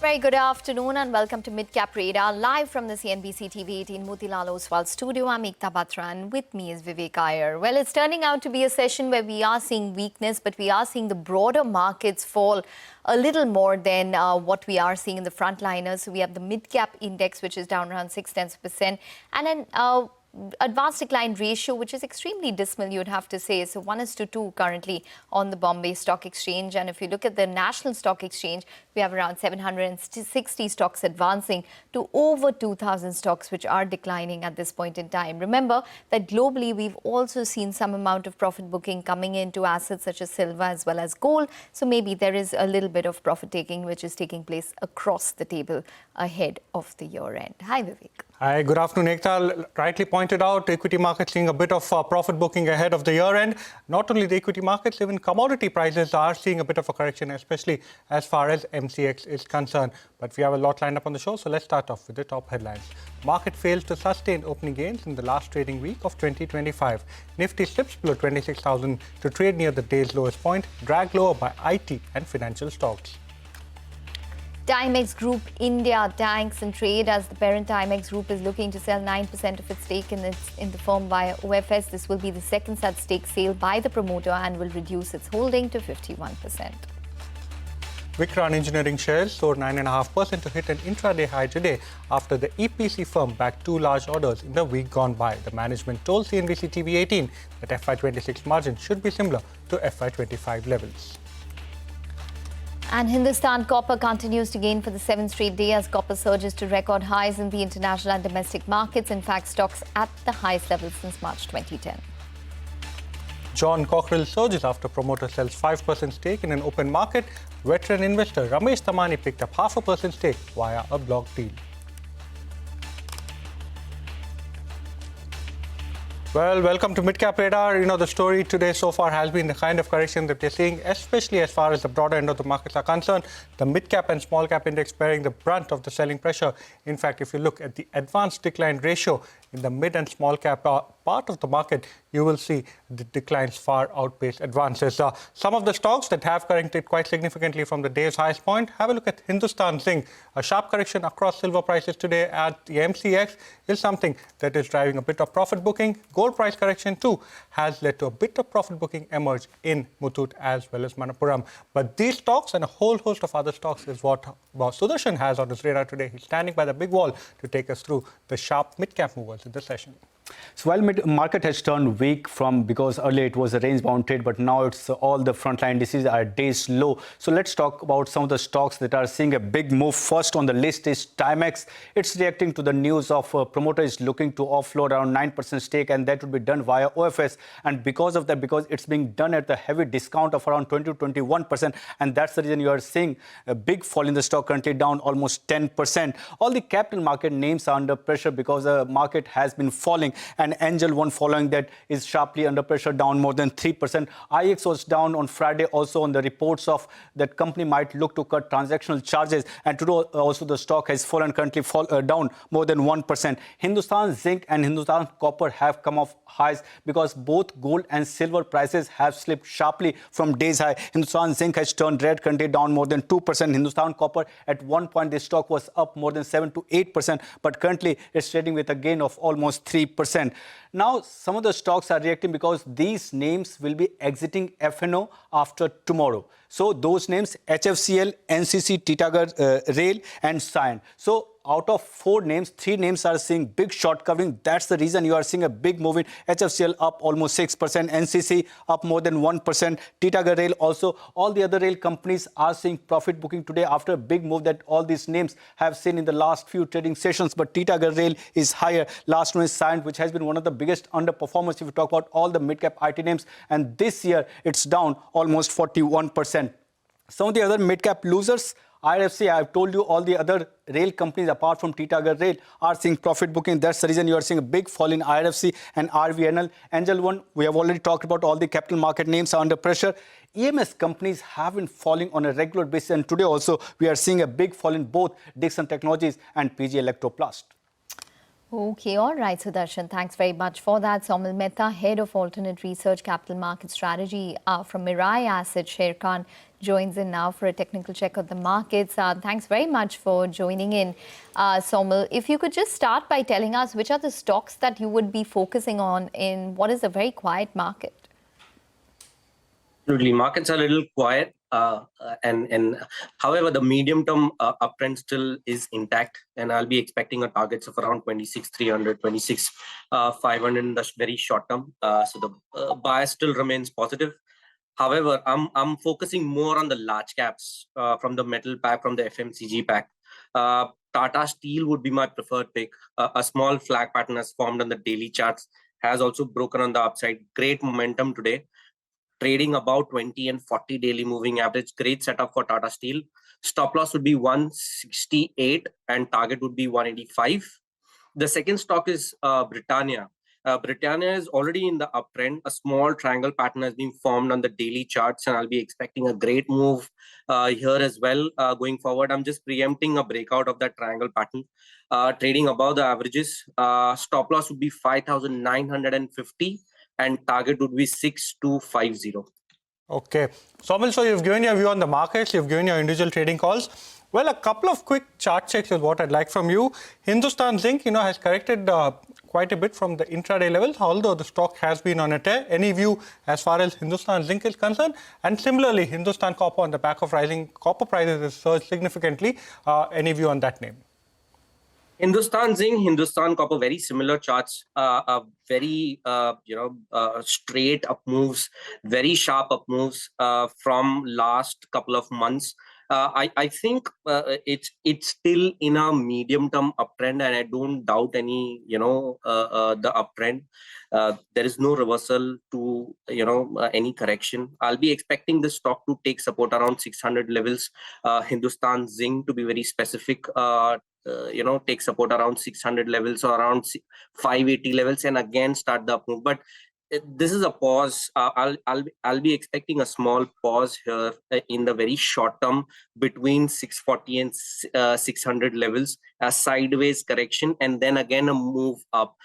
Very good afternoon and welcome to Mid-Cap Radar, live from the CNBC-TV18 Motilal Oswal studio. I'm Ekta Batra and with me is Vivek Iyer. Well, it's turning out to be a session where we are seeing weakness, but we are seeing the broader markets fall a little more than what we are seeing in the frontliners. So we have the mid-cap index, which is down around 0.6%, and an advanced decline ratio, which is extremely dismal, you would have to say. So 1:2 currently on the Bombay Stock Exchange. And if you look at the National Stock Exchange, we have around 760 stocks advancing to over 2,000 stocks, which are declining at this point in time. Remember that globally, we've also seen some amount of profit booking coming into assets such as silver as well as gold. So maybe there is a little bit of profit taking, which is taking place across the table ahead of the year end. Hi, Vivek. Hi, good afternoon, Ekta. Rightly pointed out, equity markets seeing a bit of profit booking ahead of the year end. Not only the equity markets, even commodity prices are seeing a bit of a correction, especially as far as MCX is concerned. But we have a lot lined up on the show, so let's start off with the top headlines. Market fails to sustain opening gains in the last trading week of 2025. Nifty slips below 26,000 to trade near the day's lowest point, dragged lower by IT and financial stocks. Timex Group India tanks in trade as the parent Timex Group is looking to sell 9% of its stake in the firm via OFS. This will be the second such stake sale by the promoter and will reduce its holding to 51%. Vikran Engineering shares soared 9.5% to hit an intraday high today after the EPC firm backed two large orders in the week gone by. The management told CNBC-TV18 that FY26 margin should be similar to FY25 levels. And Hindustan Copper continues to gain for the seventh straight day as copper surges to record highs in the international and domestic markets. In fact, stocks at the highest level since March 2010. John Cockrell surges after promoter sells 5% stake in an open market. Veteran investor Ramesh Tamani picked up 0.5% stake via a block deal. Well, welcome to Mid-Cap Radar. You know, the story today so far has been the kind of correction that we're seeing, especially as far as the broader end of the markets are concerned. The mid-cap and small-cap index bearing the brunt of the selling pressure. In fact, if you look at the advanced decline ratio in the mid and small-cap part of the market, you will see the declines far outpace advances. Some of the stocks that have corrected quite significantly from the day's highest point, have a look at Hindustan Zinc. A sharp correction across silver prices today at the MCX is something that is driving a bit of profit booking. Gold price correction too has led to a bit of profit booking emerge in Muthoot as well as Manappuram. But these stocks and a whole host of other stocks is what Sudarshan has on his radar today. He's standing by the big wall to take us through the sharp mid-cap movers in this session. So while market has turned weak because earlier it was a range-bound trade, but now it's all the frontline indices are days low. So let's talk about some of the stocks that are seeing a big move. First on the list is Timex. It's reacting to the news of promoter is looking to offload around 9% stake, and that would be done via OFS. And because of that, because it's being done at a heavy discount of around 20 to 21%, and that's the reason you are seeing a big fall in the stock, currently down almost 10%. All the capital market names are under pressure because the market has been falling. And Angel One following that is sharply under pressure, down more than 3%. IX was down on Friday also on the reports of that company might look to cut transactional charges. And today also the stock has fallen, currently down more than 1%. Hindustan Zinc and Hindustan Copper have come off highs because both gold and silver prices have slipped sharply from day's high. Hindustan Zinc has turned red, currently down more than 2%. Hindustan Copper, at one point, this stock was up more than 7 to 8%, but currently it's trading with a gain of almost 3%. Now, some of the stocks are reacting because these names will be exiting FNO after tomorrow. So those names, HFCL, NCC, Titagarh Rail and Cyan. So out of 4 names, 3 names are seeing big short covering. That's the reason you are seeing a big move in HFCL up almost 6%, NCC up more than 1%, Titagarh Rail also. All the other rail companies are seeing profit booking today after a big move that all these names have seen in the last few trading sessions. But Titagarh Rail is higher. Last one is Cyan, which has been one of the biggest underperformers if you talk about all the mid-cap IT names. And this year, it's down almost 41%. Some of the other mid-cap losers, IRFC, I've told you all the other rail companies apart from Titagarh Rail are seeing profit booking. That's the reason you are seeing a big fall in IRFC and RVNL. Angel One, we have already talked about all the capital market names are under pressure. EMS companies have been falling on a regular basis, and today also we are seeing a big fall in both Dixon Technologies and PG Electroplast. Okay, all right, Sudarshan. Thanks very much for that. Somil Mehta, Head of Alternate Research Capital Market Strategy from Mirai Asset, Sher Khan, joins in now for a technical check of the markets. Thanks very much for joining in, Somil. If you could just start by telling us which are the stocks that you would be focusing on in what is a very quiet market. Absolutely, markets are a little quiet, and however, the medium-term uptrend still is intact, and I'll be expecting a targets of around 26,300, 26,500 in the very short term. So the bias still remains positive. However, I'm focusing more on the large caps from the metal pack, from the FMCG pack. Tata Steel would be my preferred pick. A small flag pattern has formed on the daily charts, has also broken on the upside. Great momentum today, trading about 20 and 40 daily moving average. Great setup for Tata Steel. Stop loss would be 168 and target would be 185. The second stock is Britannia. Britannia is already in the uptrend. A small triangle pattern has been formed on the daily charts, and I'll be expecting a great move here as well going forward. I'm just preempting a breakout of that triangle pattern. Trading above the averages. Stop loss would be 5,950 and target would be 6,250. Okay. Somil, so you've given your view on the markets, you've given your individual trading calls. Well, a couple of quick chart checks is what I'd like from you. Hindustan Zinc, has corrected quite a bit from the intraday levels, although the stock has been on a tear. Any view as far as Hindustan Zinc is concerned? And similarly, Hindustan Copper, on the back of rising copper prices, has surged significantly. Any view on that name? Hindustan Zinc, Hindustan Copper, very similar charts. Very straight up moves, very sharp up moves from last couple of months. I think it's still in a medium term uptrend, and I don't doubt any the uptrend. There is no reversal to any correction. I'll be expecting the stock to take support around 600 levels. Hindustan Zinc, to be very specific, take support around 600 levels or around 580 levels, and again start the up move. But this is a pause. I'll be expecting a small pause here in the very short term between 640 and 600 levels, a sideways correction, and then again a move up.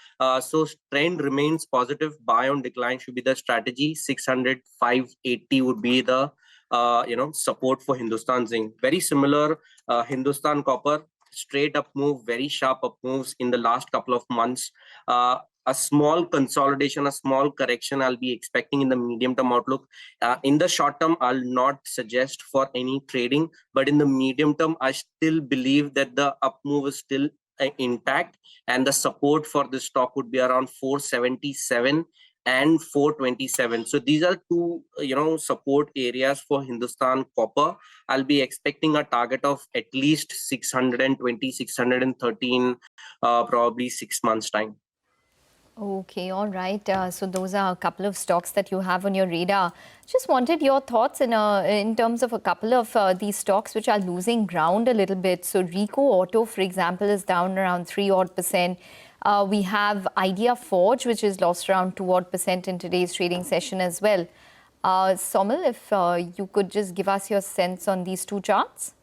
So trend remains positive. Buy on decline should be the strategy. 600, 580 would be the support for Hindustan Zinc. Very similar, Hindustan Copper, straight up move, very sharp up moves in the last couple of months. A small consolidation, a small correction I'll be expecting in the medium term outlook. In the short term, I'll not suggest for any trading, but in the medium term, I still believe that the up move is still intact, and the support for this stock would be around 477 and 427. So these are two support areas for Hindustan Copper. I'll be expecting a target of at least 620, 613, probably 6 months time. Okay, all right. So those are a couple of stocks that you have on your radar. Just wanted your thoughts in terms of a couple of these stocks which are losing ground a little bit. So Rico Auto, for example, is down around 3% odd. We have Idea Forge, which is lost around 2% odd in today's trading session as well. Somil, if you could just give us your sense on these two charts.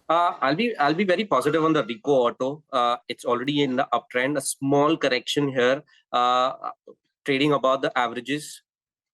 I'll be very positive on the Rico Auto. It's already in the uptrend. A small correction here, trading above the averages.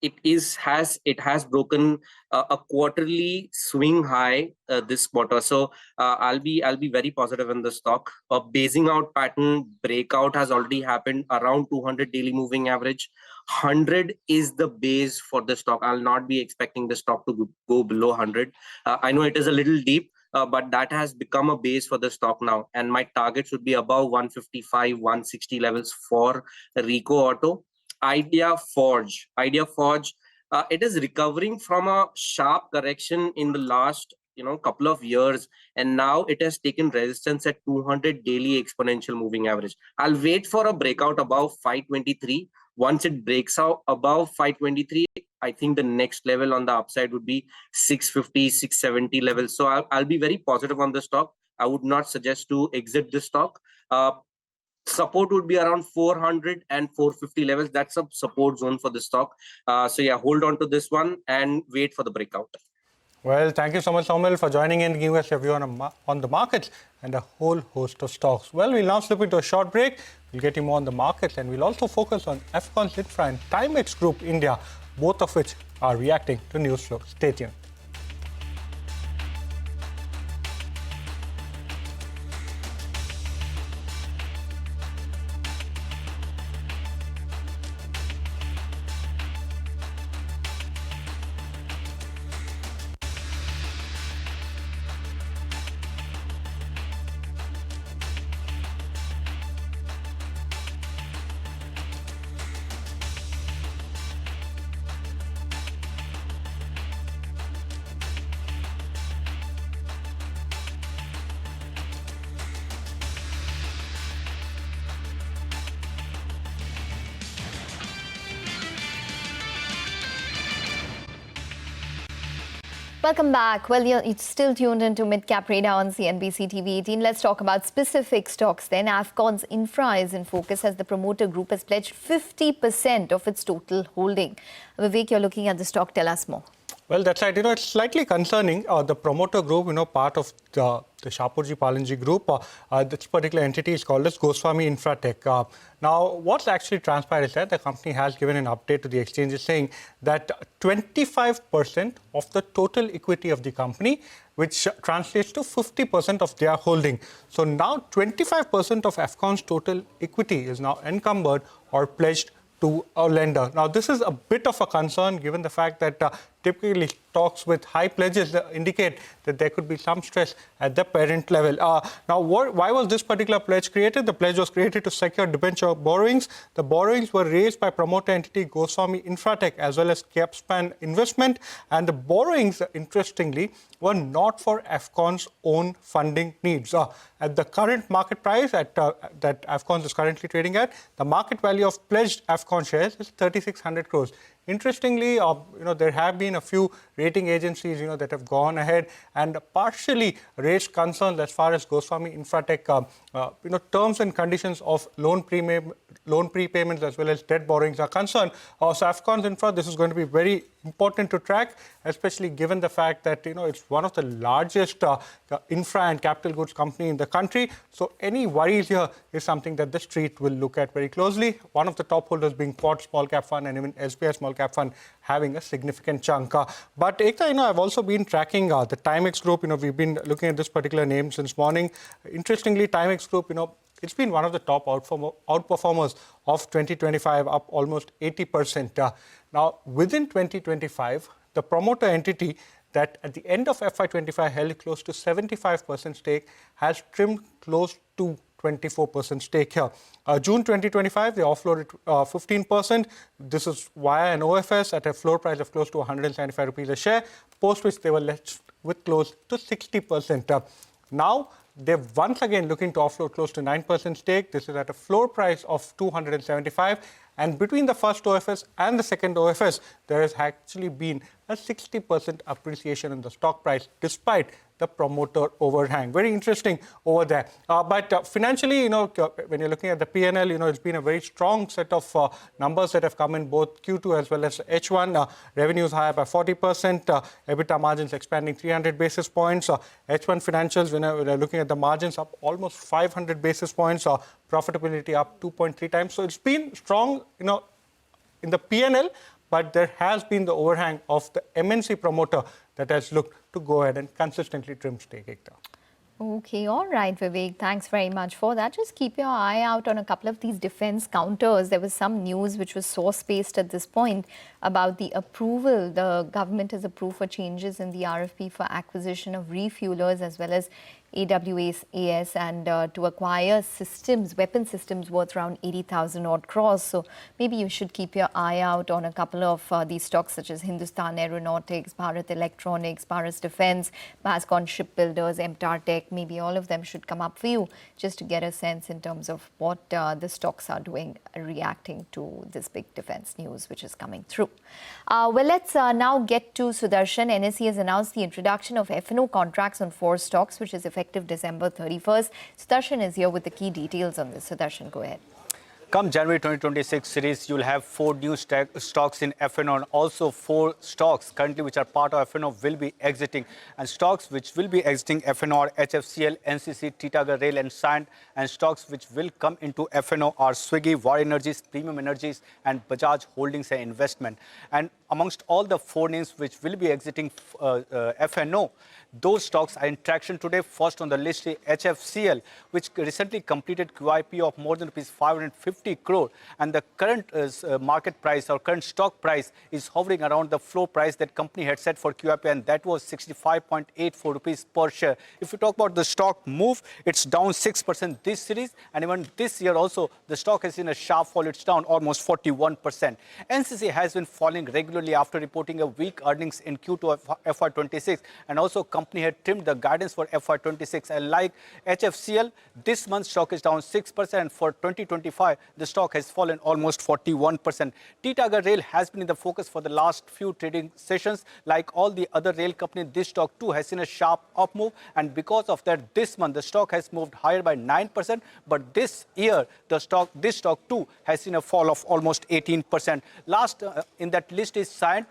It has broken a quarterly swing high this quarter. So I'll be very positive in the stock. A basing out pattern breakout has already happened around 200 daily moving average. 100 is the base for the stock. I'll not be expecting the stock to go below 100. I know it is a little deep. But that has become a base for the stock now, and my target should be above 155, 160 levels for Rico Auto. Idea Forge, it is recovering from a sharp correction in the last couple of years, and now it has taken resistance at 200 daily exponential moving average. I'll wait for a breakout above 523. Once it breaks out above 523, I think the next level on the upside would be 650, 670 levels. So I'll be very positive on the stock. I would not suggest to exit the stock. Support would be around 400 and 450 levels. That's a support zone for the stock. So yeah, hold on to this one and wait for the breakout. Well, thank you so much, Somil, for joining in, giving us your view on the markets and a whole host of stocks. Well, we'll now slip into a short break. We'll get you more on the markets, and we'll also focus on Afcons Infra and Timex Group India, both of which are reacting to news flow. Stay tuned. Welcome back. Well, you're still tuned into Mid-Cap Radar on CNBC TV18. Let's talk about specific stocks then. Afcon's Infra is in focus as the promoter group has pledged 50% of its total holding. Vivek, you're looking at the stock. Tell us more. Well, that's right. It's slightly concerning. The promoter group, part of the Shapoorji Pallonji group, this particular entity is called as Goswami Infratech. Now, what's actually transpired is that the company has given an update to the exchanges saying that 25% of the total equity of the company, which translates to 50% of their holding. So now 25% of Afcon's total equity is now encumbered or pledged to a lender. Now, this is a bit of a concern given the fact that typically stocks with high pledges indicate that there could be some stress at the parent level. Now, why was this particular pledge created? The pledge was created to secure debenture borrowings. The borrowings were raised by promoter entity Goswami Infratech as well as Capspan Investment. And the borrowings, interestingly, were not for Afcon's own funding needs. At the current market price that Afcon is currently trading at, the market value of pledged Afcon shares is 3,600 crores. Interestingly, there have been a few rating agencies, that have gone ahead and partially raised concerns as far as Goswami Infratech, terms and conditions of loan prepayments as well as debt borrowings are concerned. So Afcon's Infra, this is going to be very important to track, especially given the fact that, it's one of the largest infra and capital goods company in the country. So any worries here is something that the street will look at very closely. One of the top holders being Quad Small Cap Fund and even SBI Small Cap Fund having a significant chunk. But Ekta, I've also been tracking the Timex Group. We've been looking at this particular name since morning. Interestingly, Timex Group, it's been one of the top outperformers of 2025, up almost 80%. Now, within 2025, the promoter entity that at the end of FY25 held close to 75% stake has trimmed close to 24% stake here. June 2025, they offloaded 15%. This is via an OFS at a floor price of close to 175 rupees a share, post which they were left with close to 60%. Now, they're once again looking to offload close to 9% stake. This is at a floor price of 275. And between the first OFS and the second OFS, there has actually been a 60% appreciation in the stock price, despite the promoter overhang. Very interesting over there. But financially, when you're looking at the P&L, it's been a very strong set of numbers that have come in both Q2 as well as H1. Revenues higher by 40%, EBITDA margins expanding 300 basis points. H1 financials, when we're looking at the margins, up almost 500 basis points. Profitability up 2.3 times. So it's been strong, in the P&L, but there has been the overhang of the MNC promoter that has looked to go ahead and consistently trim stake. Okay, all right, Vivek. Thanks very much for that. Just keep your eye out on a couple of these defense counters. There was some news which was source-based at this point about the approval. The government has approved for changes in the RFP for acquisition of refuelers as well as AWACS and to acquire systems, weapon systems worth around 80,000 odd crores. So maybe you should keep your eye out on a couple of these stocks such as Hindustan Aeronautics, Bharat Electronics, Paras Defense, Mascon Shipbuilders, MTAR Tech. Maybe all of them should come up for you just to get a sense in terms of what the stocks are doing, reacting to this big defense news which is coming through. Well, let's now get to Sudarshan. NSE has announced the introduction of F&O contracts on 4 stocks, which is effective December 31st. Sudarshan is here with the key details on this. Sudarshan, go ahead. Come January 2026 series, you'll have 4 new stocks in F&O and also 4 stocks currently which are part of F&O will be exiting. And stocks which will be exiting F&O are HFCL, NCC, Titagarh Rail and Sand. And stocks which will come into F&O are Swiggy, War Energies, Premium Energies and Bajaj Holdings and Investment. And amongst all the 4 names which will be exiting F&O, those stocks are in traction today. First on the list is HFCL, which recently completed QIP of more than ₹550 crore. And the current market price or current stock price is hovering around the floor price that company had set for QIP, and that was 65.84 rupees per share. If you talk about the stock move, it's down 6% this series. And even this year also, the stock has seen a sharp fall. It's down almost 41%. NCC has been falling regularly particularly after reporting a weak earnings in Q2 of FY26. And also, company had trimmed the guidance for FY26. And like HFCL, this month's stock is down 6%. And for 2025, the stock has fallen almost 41%. Titagar Rail has been in the focus for the last few trading sessions. Like all the other rail companies, this stock too has seen a sharp up move. And because of that, this month, the stock has moved higher by 9%. But this year, this stock too has seen a fall of almost 18%. Last in that list is Cyient.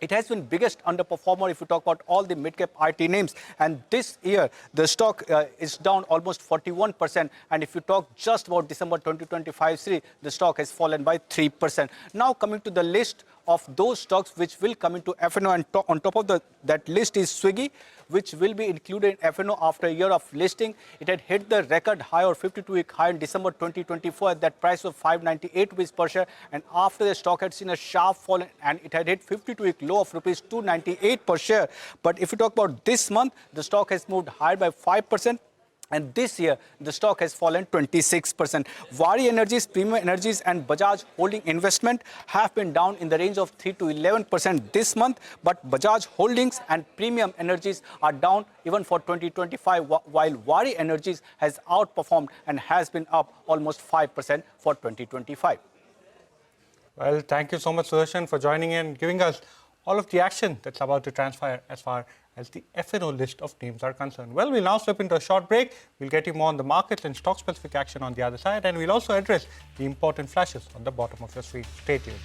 It has been biggest underperformer if you talk about all the mid-cap IT names. And this year, the stock is down almost 41%. And if you talk just about December 2025, the stock has fallen by 3%. Now coming to the list of those stocks which will come into FNO, and on top of that list is Swiggy, which will be included in FNO after a year of listing. It had hit the record high or 52-week high in December 2024 at that price of 598 rupees per share. And after the stock had seen a sharp fall and it had hit 52-week low of rupees 298 per share. But if you talk about this month, the stock has moved higher by 5%. And this year, the stock has fallen 26%. Vari Energies, Premium Energies and Bajaj Holding Investment have been down in the range of 3 to 11% this month. But Bajaj Holdings and Premium Energies are down even for 2025, while Vari Energies has outperformed and has been up almost 5% for 2025. Well, thank you so much, Sudarshan, for joining in, giving us all of the action that's about to transpire as far as the FNO list of names are concerned. Well, we'll now slip into a short break. We'll get you more on the markets and stock-specific action on the other side, and we'll also address the important flashes on the bottom of your screen. Stay tuned.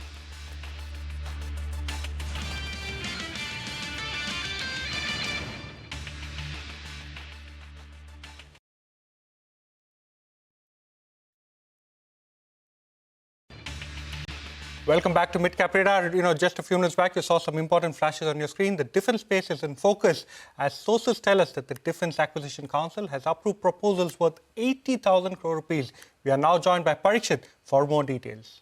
Welcome back to Midcap Radar. Just a few minutes back, you saw some important flashes on your screen. The defense space is in focus as sources tell us that the Defense Acquisition Council has approved proposals worth 80,000 crore rupees. We are now joined by Parikshit for more details.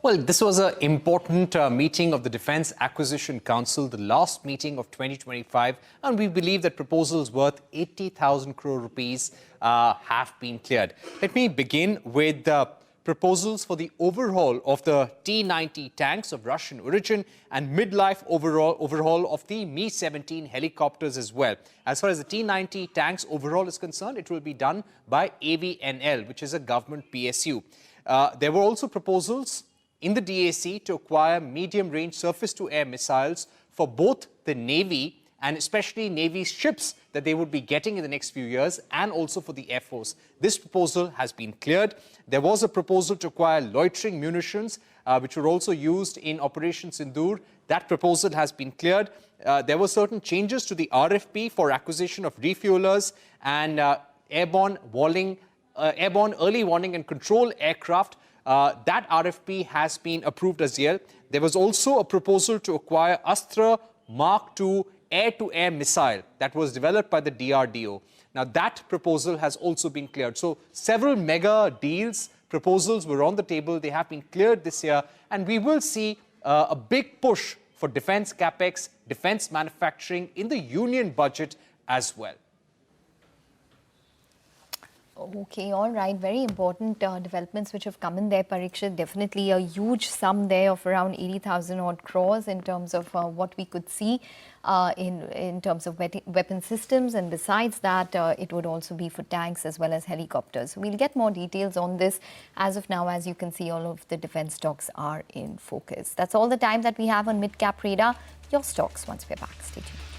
Well, this was an important meeting of the Defense Acquisition Council, the last meeting of 2025, and we believe that proposals worth 80,000 crore rupees have been cleared. Let me begin with proposals for the overhaul of the T-90 tanks of Russian origin and mid-life overhaul of the Mi-17 helicopters as well. As far as the T-90 tanks overhaul is concerned, it will be done by AVNL, which is a government PSU. There were also proposals in the DAC to acquire medium-range surface-to-air missiles for both the Navy and especially Navy's ships that they would be getting in the next few years, and also for the Air Force. This proposal has been cleared. There was a proposal to acquire loitering munitions, which were also used in Operation Sindoor. That proposal has been cleared. There were certain changes to the RFP for acquisition of refuelers and airborne early warning and control aircraft. That RFP has been approved as well. There was also a proposal to acquire Astra Mark II air-to-air missile that was developed by the DRDO. Now, that proposal has also been cleared. So, several mega deals, proposals were on the table. They have been cleared this year, and we will see a big push for defense capex, defense manufacturing in the union budget as well. Okay, all right. Very important developments which have come in there, Parikshit. Definitely a huge sum there of around 80,000 odd crores in terms of what we could see in terms of weapon systems. And besides that, it would also be for tanks as well as helicopters. We'll get more details on this. As of now, as you can see, all of the defense stocks are in focus. That's all the time that we have on Midcap Radar. Your stocks once we're back. Stay tuned.